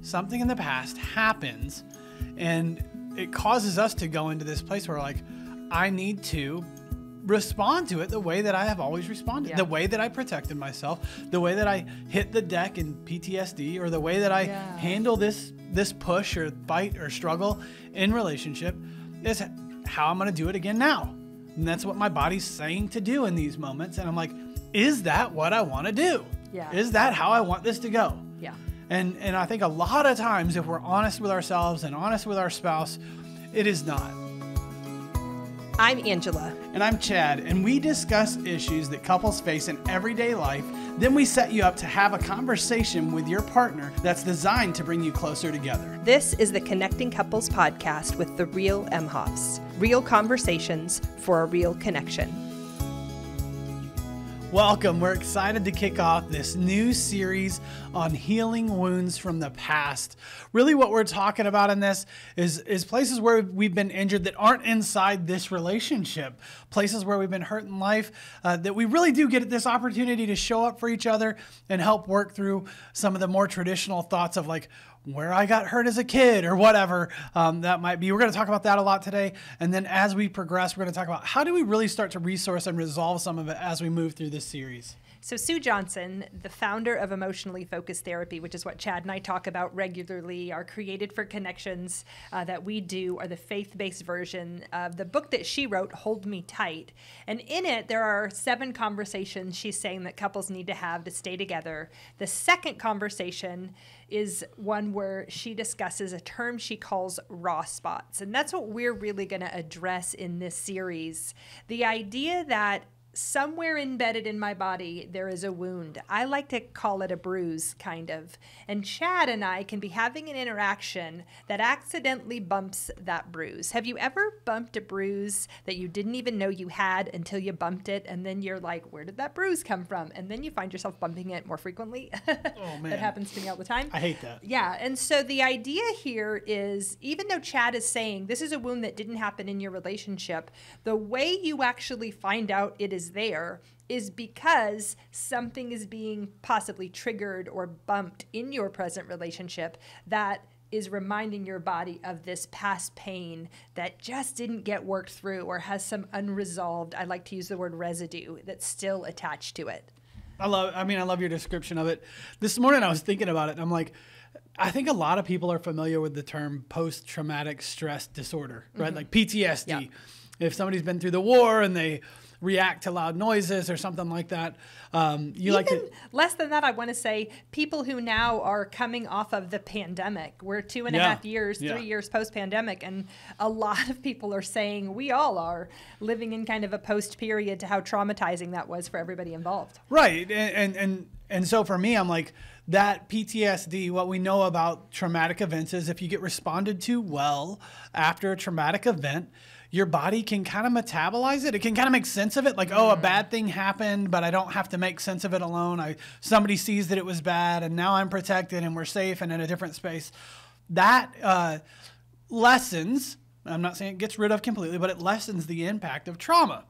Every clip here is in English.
something in the past happens and it causes us to go into this place where like, I need to respond to it the way that I have always responded, the way that I protected myself, the way that I hit the deck in PTSD, or the way that I handle this push or fight or struggle in relationship is how I'm going to do it again now. And that's what my body's saying to do in these moments. And I'm like, is that what I want to do? Yeah. Is that how I want this to go? Yeah. And I think a lot of times if we're honest with ourselves and honest with our spouse, it is not. I'm Angela. And I'm Chad, and we discuss issues that couples face in everyday life. Then we set you up to have a conversation with your partner that's designed to bring you closer together. This is the Connecting Couples podcast with the real Emhoffs. Real conversations for a real connection. Welcome. We're excited to kick off this new series on healing wounds from the past. Really what we're talking about in this is places where we've been injured that aren't inside this relationship. Places where we've been hurt in life that we really do get this opportunity to show up for each other and help work through some of the more traditional thoughts of like, where I got hurt as a kid or whatever that might be. We're going to talk about that a lot today. And then as we progress, we're going to talk about how do we really start to resource and resolve some of it as we move through this series. So Sue Johnson, the founder of Emotionally Focused Therapy, which is what Chad and I talk about regularly, our Created for Connections that we do are the faith-based version of the book that she wrote, Hold Me Tight. And in it, there are 7 conversations she's saying that couples need to have to stay together. The second conversation is one where she discusses a term she calls raw spots. And that's what we're really going to address in this series. The idea that somewhere embedded in my body, there is a wound. I like to call it a bruise, kind of. And Chad and I can be having an interaction that accidentally bumps that bruise. Have you ever bumped a bruise that you didn't even know you had until you bumped it? And then you're like, where did that bruise come from? And then you find yourself bumping it more frequently. Oh, man. That happens to me all the time. I hate that. Yeah. And so the idea here is, even though Chad is saying this is a wound that didn't happen in your relationship, the way you actually find out it is there is because something is being possibly triggered or bumped in your present relationship that is reminding your body of this past pain that just didn't get worked through or has some unresolved, I like to use the word residue, that's still attached to it. I love your description of it. This morning I was thinking about it and I'm like, I think a lot of people are familiar with the term post-traumatic stress disorder, right? Like PTSD. Yeah. If somebody's been through the war and they react to loud noises or something like that. Less than that, I want to say people who now are coming off of the pandemic. We're 2.5 years, 3 years post-pandemic, and a lot of people are saying we all are living in kind of a post-period to how traumatizing that was for everybody involved. Right, and so for me, I'm like, that PTSD, what we know about traumatic events is if you get responded to well after a traumatic event, your body can kind of metabolize it. It can kind of make sense of it. Like, oh, a bad thing happened, but I don't have to make sense of it alone. Somebody sees that it was bad, and now I'm protected, and we're safe and in a different space. That lessens, I'm not saying it gets rid of completely, but it lessens the impact of trauma,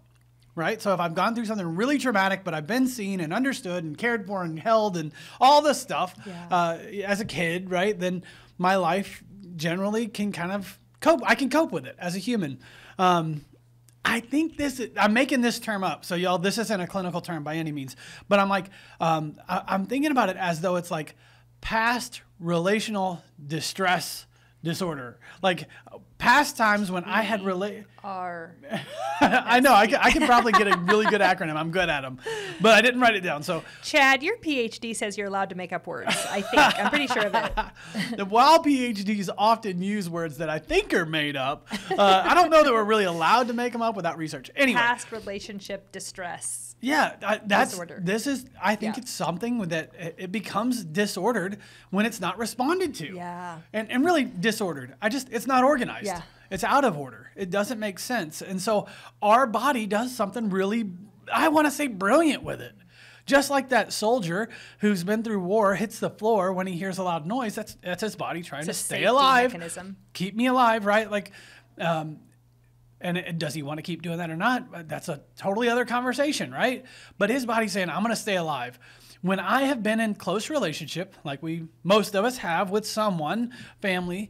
right? So if I've gone through something really traumatic, but I've been seen and understood and cared for and held and all this stuff as a kid, right, then my life generally can kind of cope. I can cope with it as a human. I think I'm making this term up. So y'all, this isn't a clinical term by any means, but I'm like, I'm thinking about it as though it's like past relational distress disorder. Like past times when I had I know, I can probably get a really good acronym. I'm good at them, but I didn't write it down. So Chad, your PhD says you're allowed to make up words. I think. I'm pretty sure of it. While PhDs often use words that I think are made up, I don't know that we're really allowed to make them up without research. Anyway. Past relationship distress. Yeah, I think it's something that it becomes disordered when it's not responded to. Yeah. And really disordered. It's not organized. Yeah. It's out of order. It doesn't make sense. And so our body does something really, I want to say, brilliant with it. Just like that soldier who's been through war hits the floor when he hears a loud noise, that's his body trying to stay alive. Mechanism. Keep me alive, right? Like, does he want to keep doing that or not? That's a totally other conversation, right? But his body's saying, I'm going to stay alive. when I have been in close relationship, like most of us have with someone, family,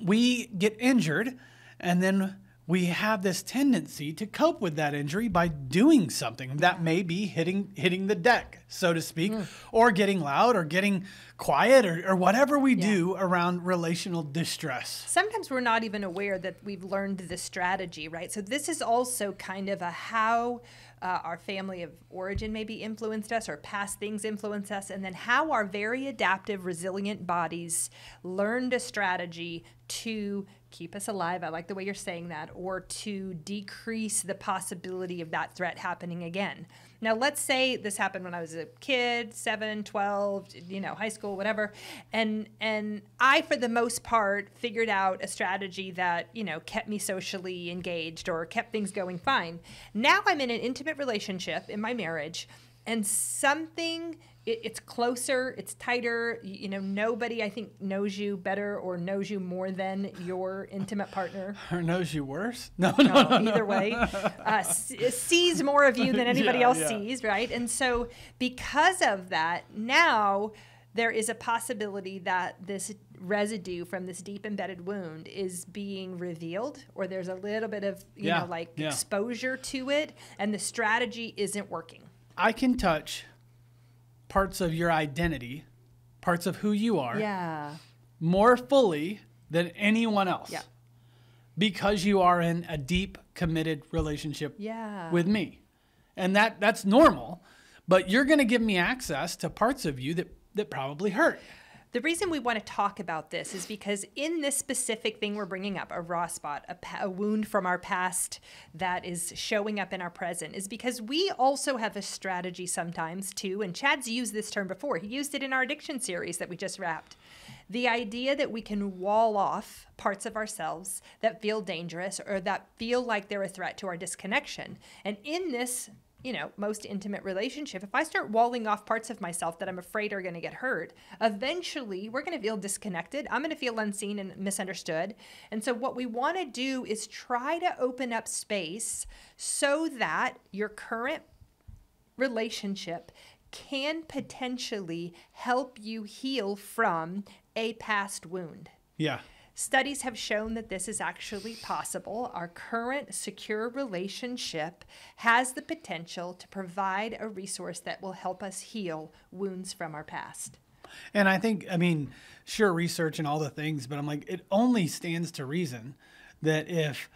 we get injured, and then we have this tendency to cope with that injury by doing something that may be hitting the deck, so to speak, or getting loud or getting quiet or whatever we do around relational distress. Sometimes we're not even aware that we've learned the strategy, right? So this is also kind of a how our family of origin maybe influenced us, or past things influence us, and then how our very adaptive, resilient bodies learned a strategy to keep us alive. I like the way you're saying that, or to decrease the possibility of that threat happening again. Now, let's say this happened when I was a kid, 7, 12, high school, whatever. And I, for the most part, figured out a strategy that, kept me socially engaged or kept things going fine. Now I'm in an intimate relationship in my marriage, and it's closer, it's tighter. Nobody, I think, knows you better or knows you more than your intimate partner. Or knows you worse? No. Either way. Sees more of you than anybody else sees, right? And so because of that, now there is a possibility that this residue from this deep embedded wound is being revealed, or there's a little bit of, exposure to it, and the strategy isn't working. I can touch parts of your identity, parts of who you are, more fully than anyone else, because you are in a deep, committed relationship with me. And that's normal, but you're going to give me access to parts of you that probably hurt. The reason we want to talk about this is because in this specific thing we're bringing up, a raw spot, a wound from our past that is showing up in our present, is because we also have a strategy sometimes too, and Chad's used this term before. He used it in our addiction series that we just wrapped. The idea that we can wall off parts of ourselves that feel dangerous or that feel like they're a threat to our disconnection. And in this most intimate relationship, if I start walling off parts of myself that I'm afraid are going to get hurt, eventually we're going to feel disconnected. I'm going to feel unseen and misunderstood. And so what we want to do is try to open up space so that your current relationship can potentially help you heal from a past wound. Yeah. Studies have shown that this is actually possible. Our current secure relationship has the potential to provide a resource that will help us heal wounds from our past. And I think, sure, research and all the things, but I'm like, it only stands to reason that if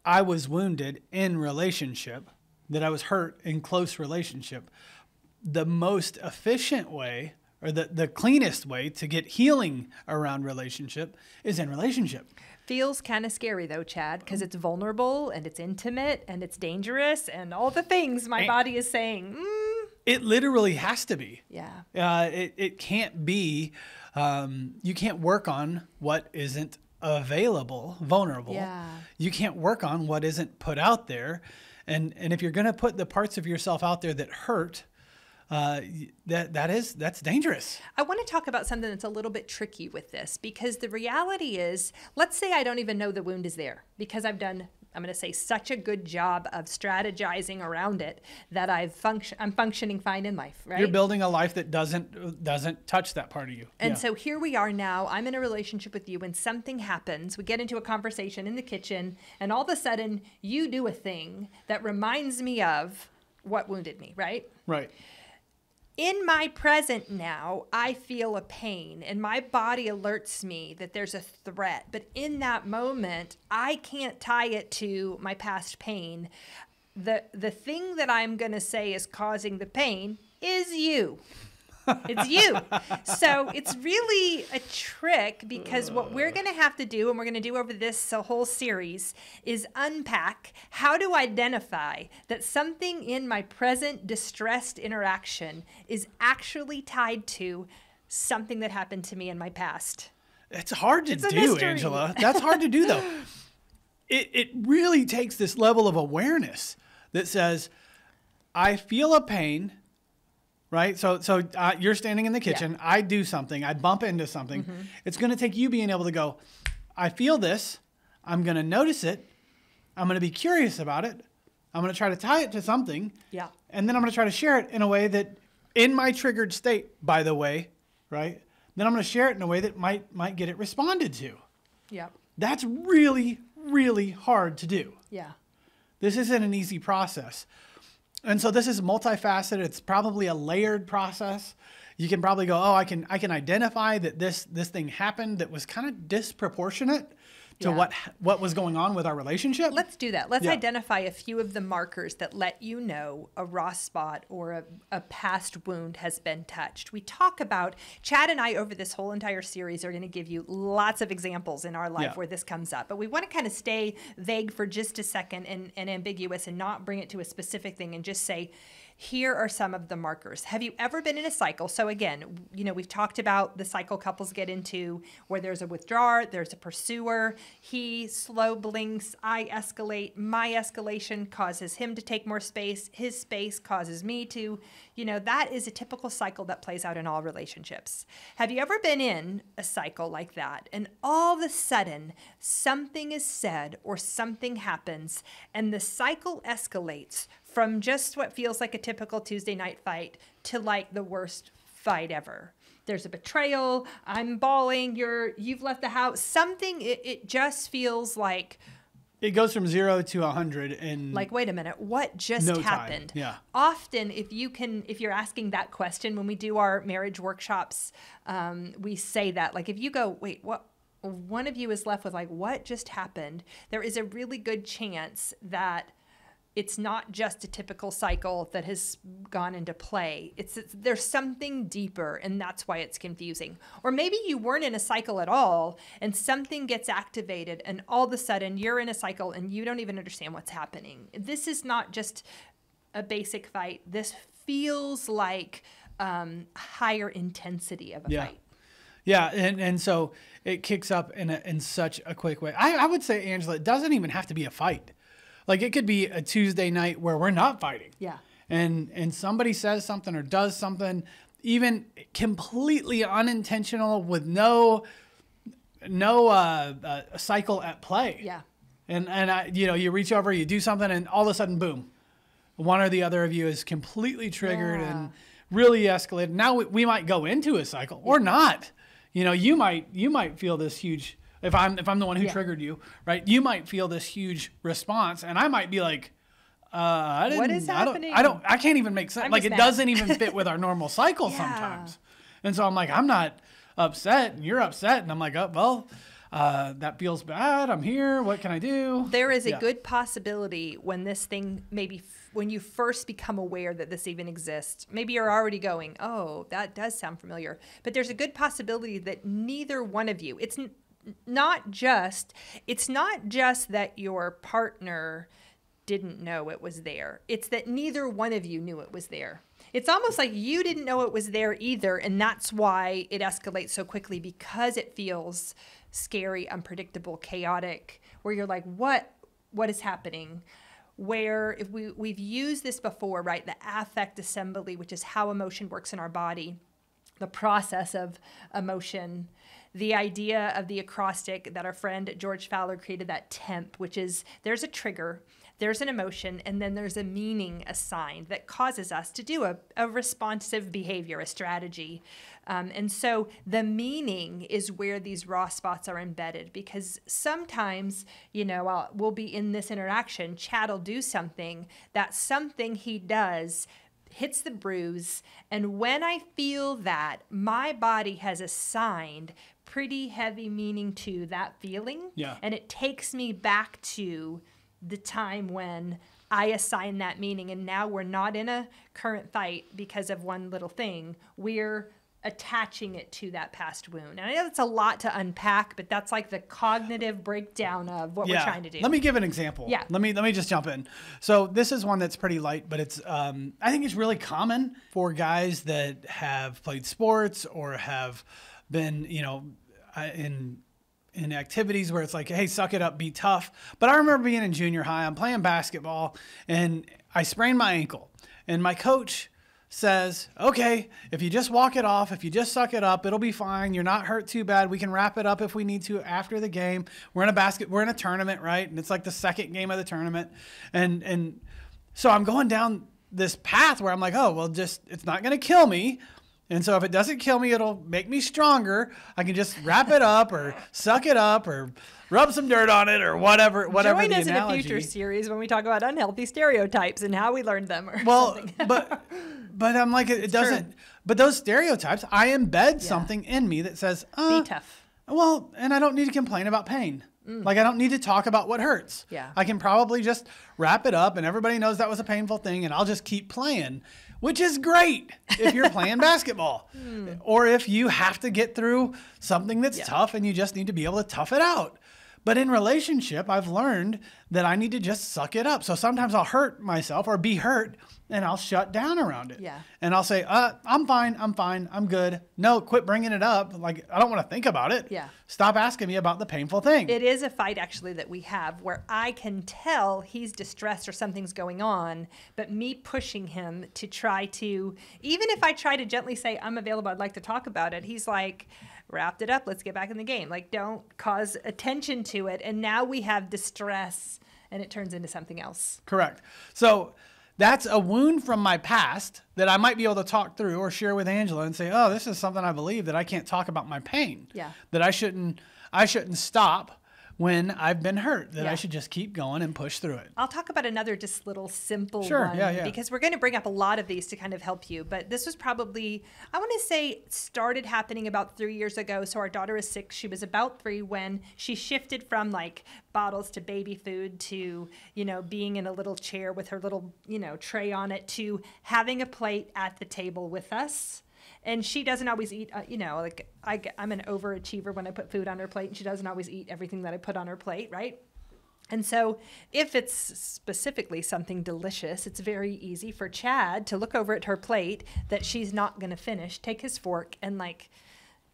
I was wounded in relationship, that I was hurt in close relationship, the most efficient way or the cleanest way to get healing around relationship is in relationship. Feels kind of scary though, Chad, because it's vulnerable and it's intimate and it's dangerous and all the things my body is saying. It literally has to be. Yeah. It can't be, you can't work on what isn't available, vulnerable. Yeah. You can't work on what isn't put out there. And if you're going to put the parts of yourself out there that hurt, that's dangerous. I want to talk about something that's a little bit tricky with this, because the reality is, let's say I don't even know the wound is there because I'm going to say such a good job of strategizing around it that I'm functioning fine in life, right? You're building a life that doesn't touch that part of you. And so here we are now, I'm in a relationship with you, and something happens. We get into a conversation in the kitchen, and all of a sudden you do a thing that reminds me of what wounded me, right? Right. In my present now, I feel a pain and my body alerts me that there's a threat. But in that moment, I can't tie it to my past pain. The thing that I'm going to say is causing the pain is you. It's you. So it's really a trick, because what we're going to have to do, and we're going to do over this whole series, is unpack how to identify that something in my present distressed interaction is actually tied to something that happened to me in my past. It's hard to do, Angela. That's hard to do, though. It really takes this level of awareness that says, I feel a pain. Right? So you're standing in the kitchen. Yeah. I do something. I bump into something. Mm-hmm. It's going to take you being able to go, I feel this. I'm going to notice it. I'm going to be curious about it. I'm going to try to tie it to something. Yeah. And then I'm going to try to share it in a way that, in my triggered state, by the way, right? Then I'm going to share it in a way that might get it responded to. Yeah. That's really, really hard to do. Yeah. This isn't an easy process. And so this is multifaceted. It's probably a layered process. You can probably go, oh, I can identify that this thing happened that was kind of disproportionate to what was going on with our relationship. Let's do that. Let's identify a few of the markers that let you know a raw spot or a past wound has been touched. We talk about, Chad and I over this whole entire series are going to give you lots of examples in our life where this comes up. But we want to kind of stay vague for just a second and ambiguous and not bring it to a specific thing and just say, here are some of the markers. Have you ever been in a cycle? So again, we've talked about the cycle couples get into where there's a withdrawer, there's a pursuer. He slow blinks, I escalate. My escalation causes him to take more space. His space causes me to. That is a typical cycle that plays out in all relationships. Have you ever been in a cycle like that and all of a sudden something is said or something happens and the cycle escalates from just what feels like a typical Tuesday night fight to like the worst fight ever? There's a betrayal. I'm bawling. You've left the house. Something. It just feels like it goes from 0 to 100 in like, wait a minute, what just happened? Time. Yeah. Often, if you're asking that question when we do our marriage workshops, we say that, like, if you go, wait, what? One of you is left with like, what just happened? There is a really good chance that it's not just a typical cycle that has gone into play. There's something deeper, and that's why it's confusing. Or maybe you weren't in a cycle at all, and something gets activated, and all of a sudden you're in a cycle, and you don't even understand what's happening. This is not just a basic fight. This feels like higher intensity of a fight. Yeah, and so it kicks up in such a quick way. I would say, Angela, it doesn't even have to be a fight. Like, it could be a Tuesday night where we're not fighting. Yeah. And somebody says something or does something, even completely unintentional with no cycle at play. Yeah. And you reach over, you do something, and all of a sudden, boom, one or the other of you is completely triggered and really escalated. Now we might go into a cycle or not. You might feel this huge. If I'm the one who triggered you, right? You might feel this huge response, and I might be like, what is happening? I can't even make sense. Like, it doesn't even fit with our normal cycle sometimes. And so I'm like, I'm not upset, and you're upset, and I'm like, oh, well, that feels bad. I'm here. What can I do? There is a good possibility when this thing, maybe when you first become aware that this even exists, maybe you're already going, oh, that does sound familiar. But there's a good possibility that neither one of you, it's not just that your partner didn't know it was there. It's that neither one of you knew it was there. It's almost like you didn't know it was there either, and that's why it escalates so quickly, because it feels scary, unpredictable, chaotic, where you're like, what is happening? Where if we've used this before, right? The affect assembly, which is how emotion works in our body, the process of emotion, the idea of the acrostic that our friend George Fowler created, that temp, which is there's a trigger, there's an emotion, and then there's a meaning assigned that causes us to do a responsive behavior, a strategy. And so the meaning is where these raw spots are embedded, because sometimes, we'll be in this interaction, Chad will do something, that something he does hits the bruise, and when I feel that, my body has assigned pretty heavy meaning to that feeling, and it takes me back to the time when I assign that meaning, and now we're not in a current fight because of one little thing. We're attaching it to that past wound. And I know that's a lot to unpack, but that's like the cognitive breakdown of what we're trying to do. Let me give an example. Yeah. Let me just jump in. So this is one that's pretty light, but it's I think it's really common for guys that have played sports or have been, in activities where it's like, hey, suck it up, be tough. But I remember being in junior high, I'm playing basketball, and I sprained my ankle. And my coach says, okay, if you just walk it off, if you just suck it up, it'll be fine. You're not hurt too bad. We can wrap it up if we need to after the game. We're in a tournament, right? And it's like the second game of the tournament. And so I'm going down this path where I'm like, oh, well, just, it's not going to kill me. And so if it doesn't kill me, it'll make me stronger. I can just wrap it up or suck it up or rub some dirt on it or whatever. Join the us in a analogy. future series when we talk about unhealthy stereotypes and how we learned them. Or Well, something. but I'm like, it doesn't. true. But those stereotypes, I embed something in me that says, Be tough. well, and I don't need to complain about pain. Like, I don't need to talk about what hurts. Yeah. I can probably just wrap it up and everybody knows that was a painful thing and I'll just keep playing, which is great if you're playing basketball or if you have to get through something that's tough and you just need to be able to tough it out. But in relationship, I've learned that I need to just suck it up. So sometimes I'll hurt myself or be hurt and I'll shut down around it. Yeah. And I'll say, I'm fine. I'm good. No, quit bringing it up. Like, I don't want to think about it. Yeah. Stop asking me about the painful thing. It is a fight, actually, that we have where I can tell he's distressed or something's going on, but me pushing him to try to, even if I try to gently say, I'm available, I'd like to talk about it, he's like, wrapped it up, let's get back in the game. Like, don't cause attention to it. And now we have distress and it turns into something else. Correct. So that's a wound from my past that I might be able to talk through or share with Angela and say, oh, this is something I believe, that I can't talk about my pain. Yeah. That I shouldn't stop when I've been hurt, that I Yeah. should just keep going and push through it. I'll talk about another just little simple Sure, one yeah. because we're going to bring up a lot of these to kind of help you. But this was probably, I want to say, started happening about 3 years ago. So our daughter is 6. She was about 3 when she shifted from like bottles to baby food to, being in a little chair with her little, tray on it to having a plate at the table with us. And she doesn't always eat, I'm an overachiever when I put food on her plate, and she doesn't always eat everything that I put on her plate, right? And so if it's specifically something delicious, it's very easy for Chad to look over at her plate that she's not going to finish, take his fork and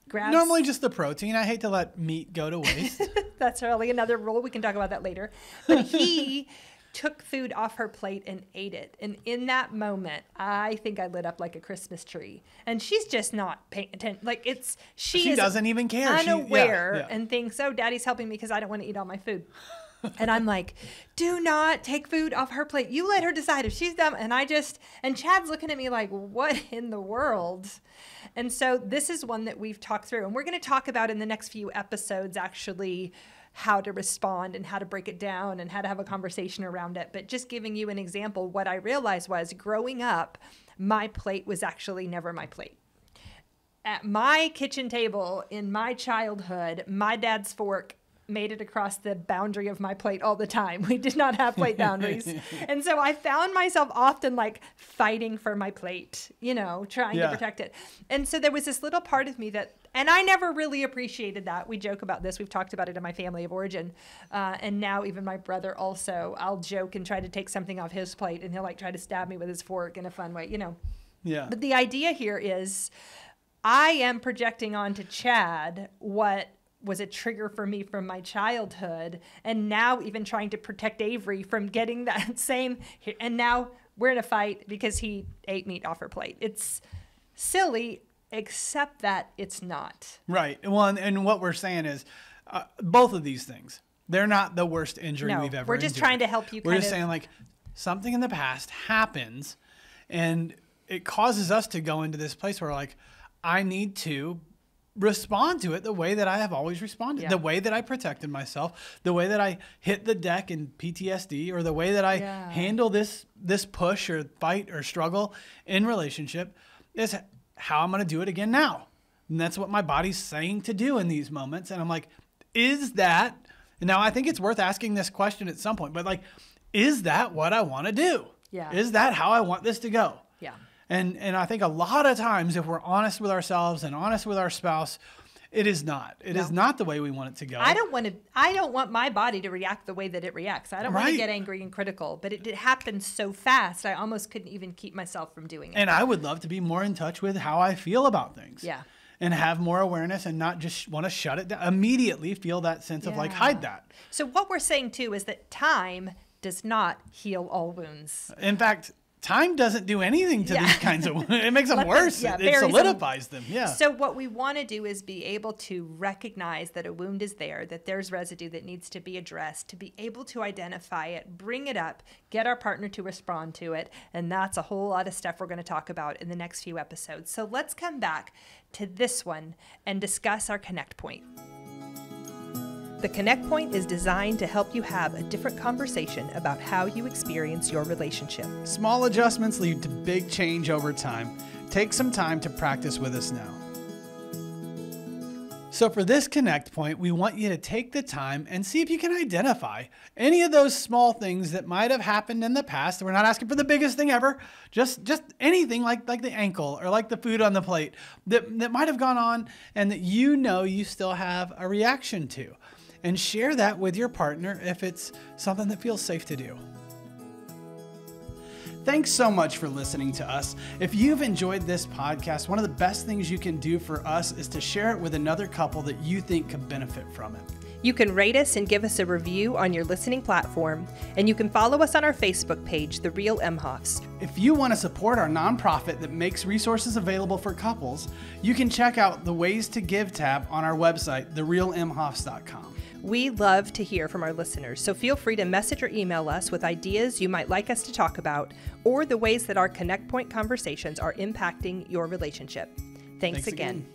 grab. Normally just the protein. I hate to let meat go to waste. That's really another rule. We can talk about that later. But he took food off her plate and ate it. And in that moment, I think I lit up like a Christmas tree. And she's just not paying attention. She doesn't even care. Unaware and thinks, oh, Daddy's helping me because I don't want to eat all my food. And I'm like, do not take food off her plate. You let her decide if she's done. And Chad's looking at me like, what in the world? And so this is one that we've talked through. And we're going to talk about in the next few episodes, actually, how to respond and how to break it down and how to have a conversation around it. But just giving you an example, what I realized was growing up, my plate was actually never my plate. At my kitchen table in my childhood, my dad's fork made it across the boundary of my plate all the time. We did not have plate boundaries. And so I found myself often fighting for my plate, trying to protect it. And so there was this little part of me and I never really appreciated that. We joke about this. We've talked about it in my family of origin. And now even my brother also, I'll joke and try to take something off his plate and he'll try to stab me with his fork in a fun way, Yeah. But the idea here is I am projecting onto Chad what was a trigger for me from my childhood, and now even trying to protect Avery from getting that same, and now we're in a fight because he ate meat off her plate. It's silly, except that it's not. Right. Well, and what we're saying is both of these things, they're not the worst injury we've ever we're just endured. trying to help you. We're just saying something in the past happens and it causes us to go into this place where I need to respond to it the way that I have always responded, the way that I protected myself, the way that I hit the deck in PTSD, or the way that I handle this push or fight or struggle in relationship is how I'm going to do it again now. And that's what my body's saying to do in these moments. And I'm like, is that, now I think it's worth asking this question at some point, but is that what I want to do? Yeah. Is that how I want this to go? Yeah. And I think a lot of times, if we're honest with ourselves and honest with our spouse, it is not. It is not the way we want it to go. I don't want my body to react the way that it reacts. I don't want to get angry and critical, but it happened so fast, I almost couldn't even keep myself from doing it. And I would love to be more in touch with how I feel about things. Yeah. And have more awareness and not just want to shut it down. Immediately feel that sense of hide that. So what we're saying too is that time does not heal all wounds. In fact, time doesn't do anything to these kinds of, it makes them worse. It solidifies them. Yeah. So what we want to do is be able to recognize that a wound is there, that there's residue that needs to be addressed, to be able to identify it, bring it up, get our partner to respond to it. And that's a whole lot of stuff we're going to talk about in the next few episodes. So let's come back to this one and discuss our connect point. The Connect Point is designed to help you have a different conversation about how you experience your relationship. Small adjustments lead to big change over time. Take some time to practice with us now. So for this Connect Point, we want you to take the time and see if you can identify any of those small things that might have happened in the past. We're not asking for the biggest thing ever, just anything like the ankle or like the food on the plate that might have gone on and that you still have a reaction to. And share that with your partner if it's something that feels safe to do. Thanks so much for listening to us. If you've enjoyed this podcast, one of the best things you can do for us is to share it with another couple that you think could benefit from it. You can rate us and give us a review on your listening platform, and you can follow us on our Facebook page, The Real Imhoffs. If you want to support our nonprofit that makes resources available for couples, you can check out the Ways to Give tab on our website, therealimhoffs.com. We love to hear from our listeners, so feel free to message or email us with ideas you might like us to talk about or the ways that our Connect Point conversations are impacting your relationship. Thanks again.